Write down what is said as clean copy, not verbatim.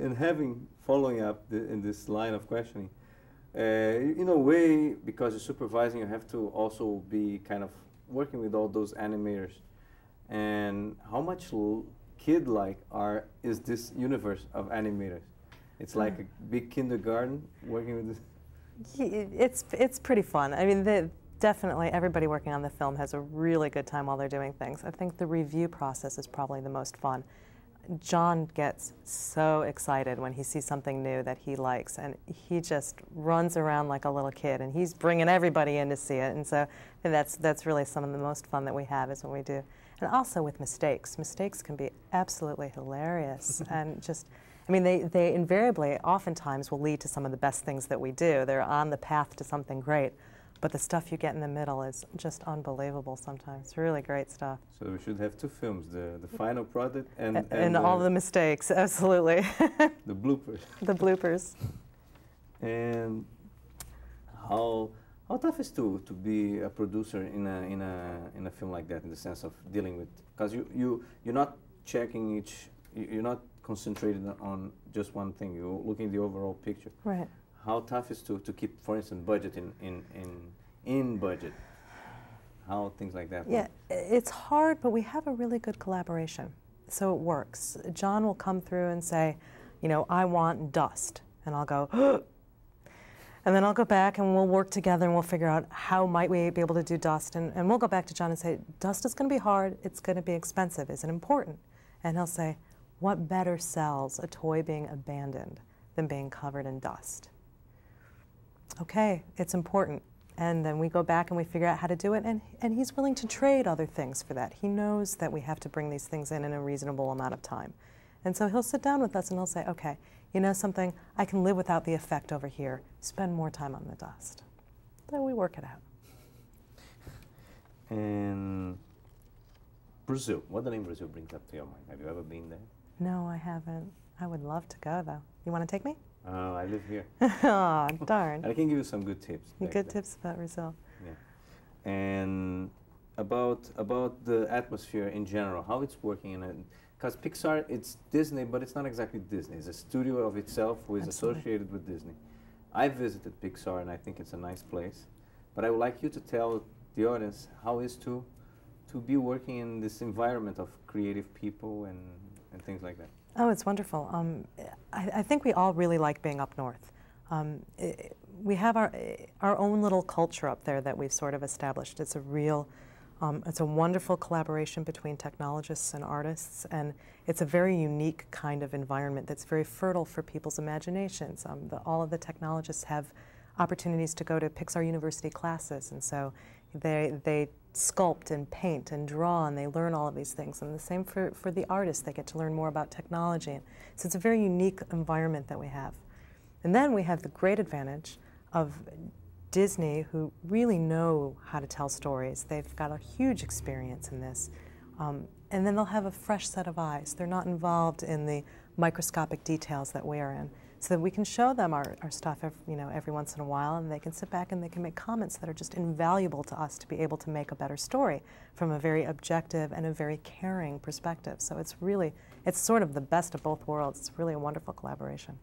and having, following up in this line of questioning, in a way, because you're supervising, you have to also be kind of working with all those animators. And how much kid-like is this universe of animators? It's like a big kindergarten working with this. It's pretty fun. I mean, definitely everybody working on the film has a really good time while they're doing things. I think the review process is probably the most fun. John gets so excited when he sees something new that he likes, and he just runs around like a little kid, and he's bringing everybody in to see it. And so that's really some of the most fun that we have is when we do. And also with mistakes. Mistakes can be absolutely hilarious and just, I mean, they invariably, oftentimes, will lead to some of the best things that we do. They're on the path to something great. But the stuff you get in the middle is just unbelievable sometimes. Really great stuff. So we should have two films, the final product and all the mistakes, absolutely. The bloopers. The bloopers. And how tough is to be a producer in a film like that, in the sense of dealing with, because you're not checking you're not concentrated on just one thing. You're looking at the overall picture. Right. How tough is to keep, for instance, budget in budget? How things like that work? Yeah, it's hard, but we have a really good collaboration, so it works. John will come through and say, you know, I want dust, and I'll go, and then I'll go back and we'll work together and we'll figure out how might we be able to do dust, and we'll go back to John and say, dust is going to be hard, it's going to be expensive, is it important? And he'll say, what better sells a toy being abandoned than being covered in dust? Okay, it's important. And then we go back and we figure out how to do it, and he's willing to trade other things for that. He knows that we have to bring these things in a reasonable amount of time. And so he'll sit down with us and he'll say, okay, you know something, I can live without the effect over here. Spend more time on the dust. So we work it out. And Brazil, what the name Brazil brings up to your mind? Have you ever been there? No, I haven't. I would love to go, though. You want to take me? Oh, I live here. Oh, darn. I can give you some good tips. Good tips about Brazil. Yeah. And about the atmosphere in general, how it's working in it. Because Pixar, it's Disney, but it's not exactly Disney. It's a studio of itself who is associated with Disney. I visited Pixar, and I think it's a nice place. But I would like you to tell the audience how it is to be working in this environment of creative people and things like that. Oh, it's wonderful. I think we all really like being up north. We have our own little culture up there that we've sort of established. It's a real, it's a wonderful collaboration between technologists and artists, and it's a very unique kind of environment that's very fertile for people's imaginations. All of the technologists have opportunities to go to Pixar University classes, and so they sculpt and paint and draw, and they learn all of these things. And the same for the artists. They get to learn more about technology. So it's a very unique environment that we have. And then we have the great advantage of Disney, who really know how to tell stories. They've got a huge experience in this. And then they'll have a fresh set of eyes. They're not involved in the microscopic details that we are in. So that we can show them our stuff every once in a while, and they can sit back and they can make comments that are just invaluable to us to be able to make a better story from a very objective and a very caring perspective. So it's sort of the best of both worlds. It's really a wonderful collaboration.